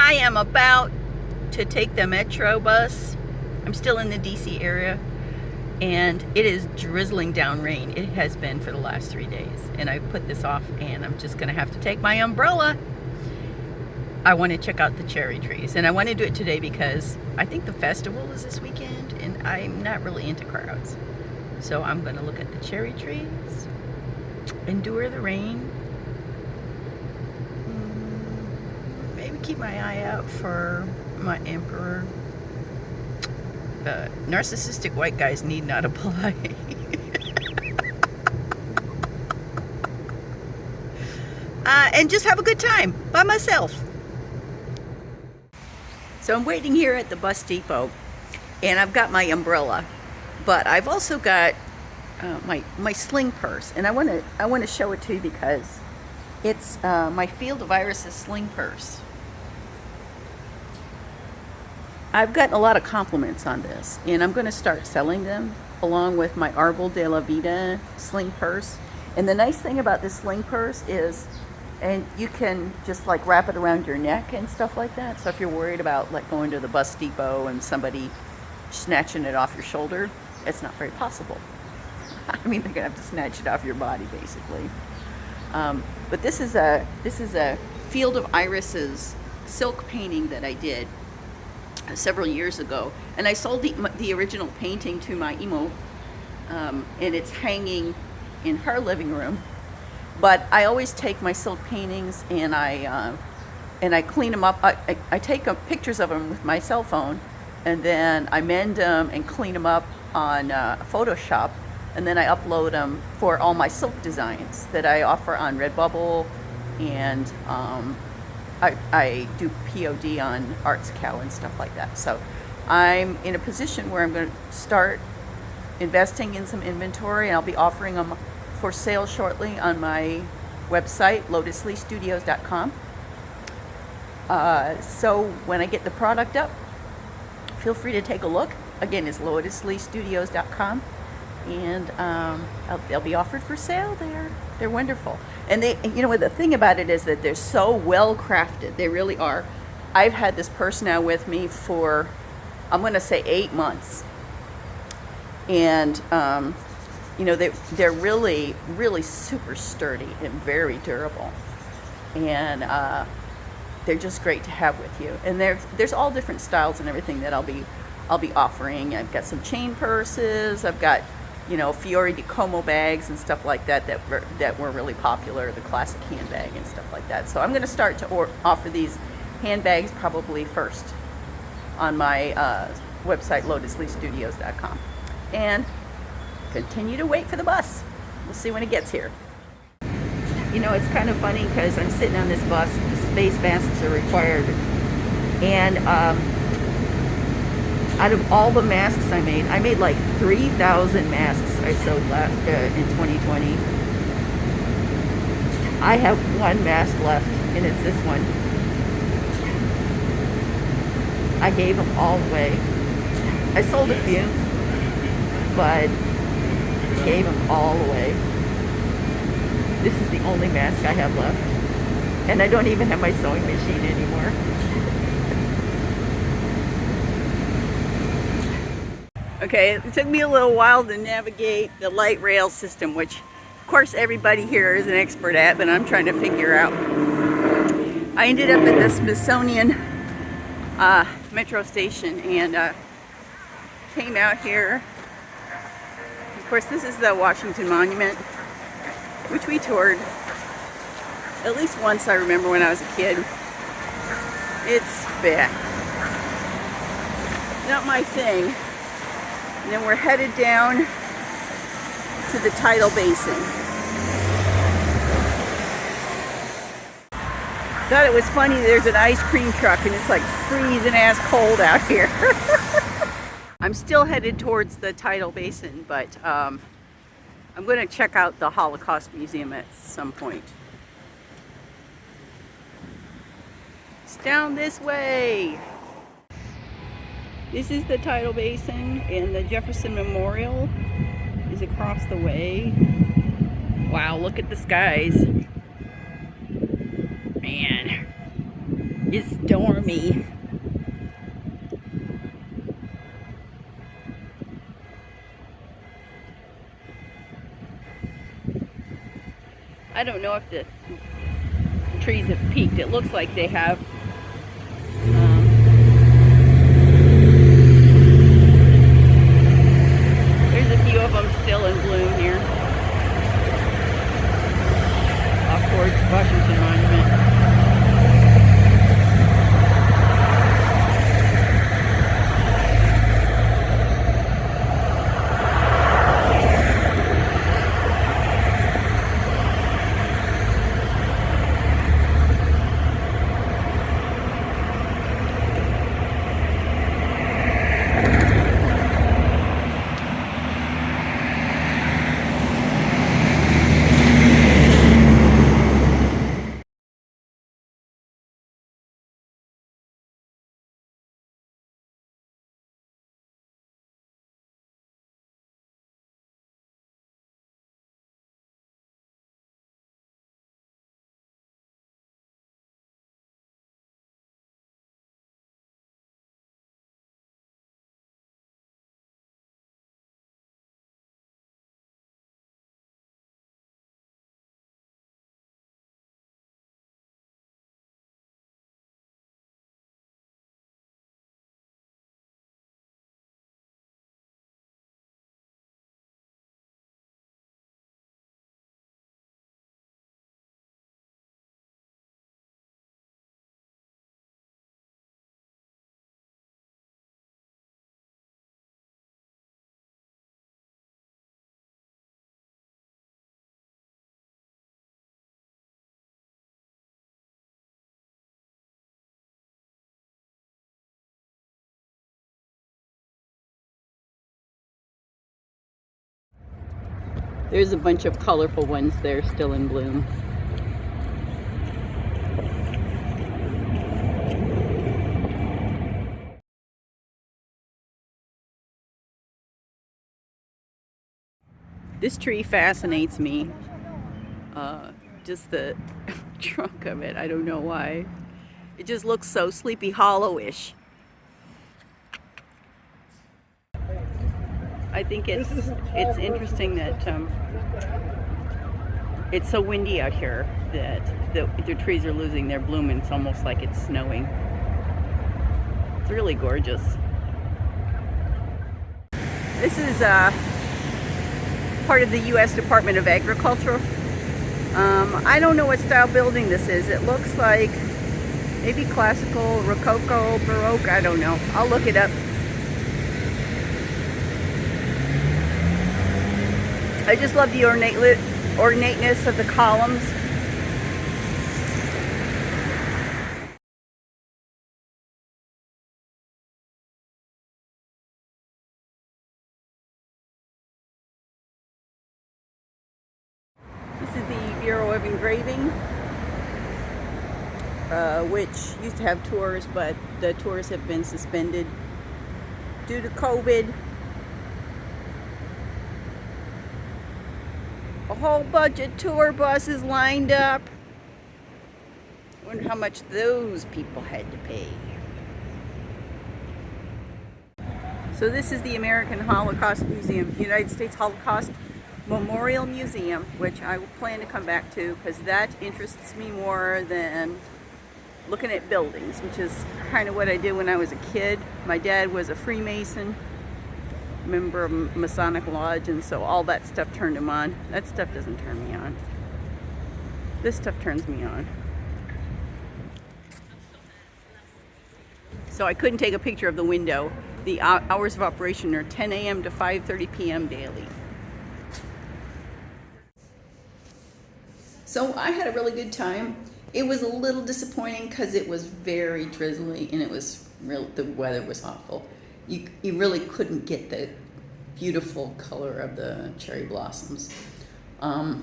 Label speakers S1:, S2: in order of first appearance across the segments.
S1: I am about to take the metro bus. I'm still in the DC area, and it is drizzling down rain. It has been for the last 3 days, and I put this off, and I'm just gonna have to take my umbrella. I want to check out the cherry trees, and I want to do it today because I think the festival is this weekend, and I'm not really into crowds. So I'm gonna look at the cherry trees, endure the rain, maybe keep my eye out for my emperor. Narcissistic white guys need not apply. And just have a good time by myself. So I'm waiting here at the bus depot, and I've got my umbrella, but I've also got my sling purse, and I want to show it to you because it's my Field of Irises sling purse. I've gotten a lot of compliments on this, and I'm going to start selling them along with my Arbol de la Vida sling purse. And the nice thing about this sling purse is, and you can just like wrap it around your neck and stuff like that. So if you're worried about like going to the bus depot and somebody snatching it off your shoulder, it's not very possible. I mean, they're gonna have to snatch it off your body basically. But this is a Field of Irises silk painting that I did several years ago, and I sold the original painting to my Imo, and it's hanging in her living room. But I always take my silk paintings and I clean them up. I take pictures of them with my cell phone, and then I mend them and clean them up on Photoshop, and then I upload them for all my silk designs that I offer on Redbubble, and I do POD on Arts Cow and stuff like that. So I'm in a position where I'm going to start investing in some inventory, and I'll be offering them for sale shortly on my website, lotusleestudios.com. So when I get the product up, feel free to take a look. Again, it's lotusleestudios.com, and they'll be offered for sale there. They're wonderful. And they, you know, the thing about it is that they're so well crafted. They really are. I've had this purse now with me for, I'm going to say 8 months. And, you know, they're really, really super sturdy and very durable. And they're just great to have with you. And there's all different styles and everything that I'll be offering. I've got some chain purses. I've got, you know, Fiore di Como bags and stuff like that were really popular, the classic handbag and stuff like that. So I'm going to start to offer these handbags probably first on my website, lotusleestudios.com. And continue to wait for the bus. We'll see when it gets here. You know, it's kind of funny because I'm sitting on this bus, the space masks are required, and out of all the masks I made like 3,000 masks I sewed in 2020. I have one mask left, and it's this one. I gave them all away. I sold a few, but gave them all away. This is the only mask I have left, and I don't even have my sewing machine anymore. Okay, it took me a little while to navigate the light rail system, which of course everybody here is an expert at, but I'm trying to figure out. I ended up at the Smithsonian metro station and came out here. Of course, this is the Washington Monument, which we toured at least once, I remember, when I was a kid. It's not my thing. And then we're headed down to the tidal basin. Thought it was funny, there's an ice cream truck and it's like freezing ass cold out here. I'm still headed towards the tidal basin, but I'm going to check out the Holocaust Museum at some point. It's down this way. This is the tidal basin, and the Jefferson Memorial is across the way. Wow, look at the skies. Man. It's stormy. I don't know if the trees have peaked. It looks like they have. There's a few of them still in bloom here. Off towards Washington Monument. There's a bunch of colorful ones there still in bloom. This tree fascinates me. Just the trunk of it. I don't know why. It just looks so Sleepy Hollow-ish. I think it's interesting that it's so windy out here that the trees are losing their bloom, and it's almost like it's snowing. It's really gorgeous. This is part of the U.S. Department of Agriculture. I don't know what style building this is. It looks like maybe classical, Rococo, Baroque. I don't know. I'll look it up. I just love the ornateness of the columns. This is the Bureau of Engraving, which used to have tours, but the tours have been suspended due to COVID. A whole bunch of tour buses lined up. I wonder how much those people had to pay. So this is the American Holocaust Museum, United States Holocaust Memorial Museum, which I will plan to come back to because that interests me more than looking at buildings, which is kind of what I did when I was a kid. My dad was a Freemason, member of Masonic Lodge, and so all that stuff turned him on. That stuff doesn't turn me on. This stuff turns me on. So I couldn't take a picture of the window. The hours of operation are 10 a.m. to 5:30 p.m. daily. So I had a really good time. It was a little disappointing because it was very drizzly and the weather was awful. You really couldn't get the beautiful color of the cherry blossoms. What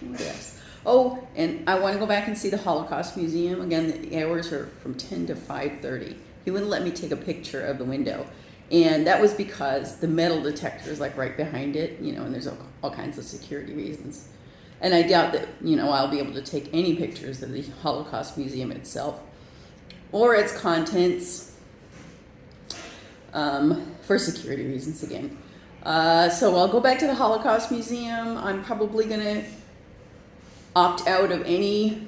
S1: else? Oh, and I want to go back and see the Holocaust Museum. Again, the hours are from 10 to 5:30. He wouldn't let me take a picture of the window. And that was because the metal detector is like right behind it, and there's all kinds of security reasons. And I doubt that, I'll be able to take any pictures of the Holocaust Museum itself. or its contents, for security reasons again. So I'll go back to the Holocaust Museum. I'm probably going to opt out of any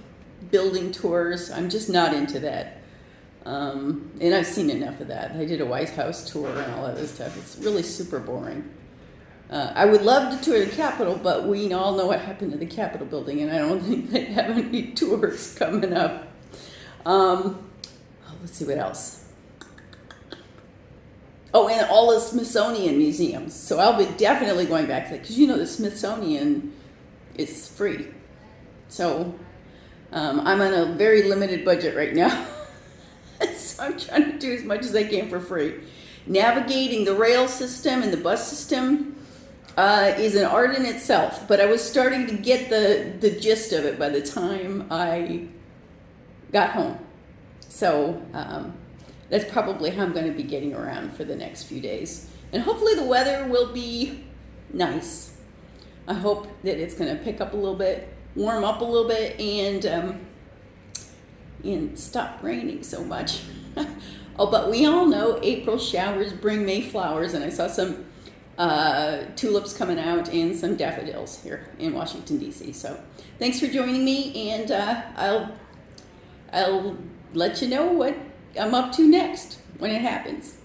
S1: building tours. I'm just not into that. And I've seen enough of that. I did a White House tour and all that other stuff. It's really super boring. I would love to tour the Capitol, but we all know what happened to the Capitol building, and I don't think they have any tours coming up. Let's see what else. Oh, and all the Smithsonian museums. So I'll be definitely going back to that, because the Smithsonian is free. So I'm on a very limited budget right now. So I'm trying to do as much as I can for free. Navigating the rail system and the bus system is an art in itself, but I was starting to get the gist of it by the time I got home. So that's probably how I'm going to be getting around for the next few days. And hopefully the weather will be nice. I hope that it's going to pick up a little bit, warm up a little bit, and stop raining so much. Oh, but we all know April showers bring May flowers, and I saw some tulips coming out and some daffodils here in Washington, D.C. So thanks for joining me, and I'll let you know what I'm up to next when it happens.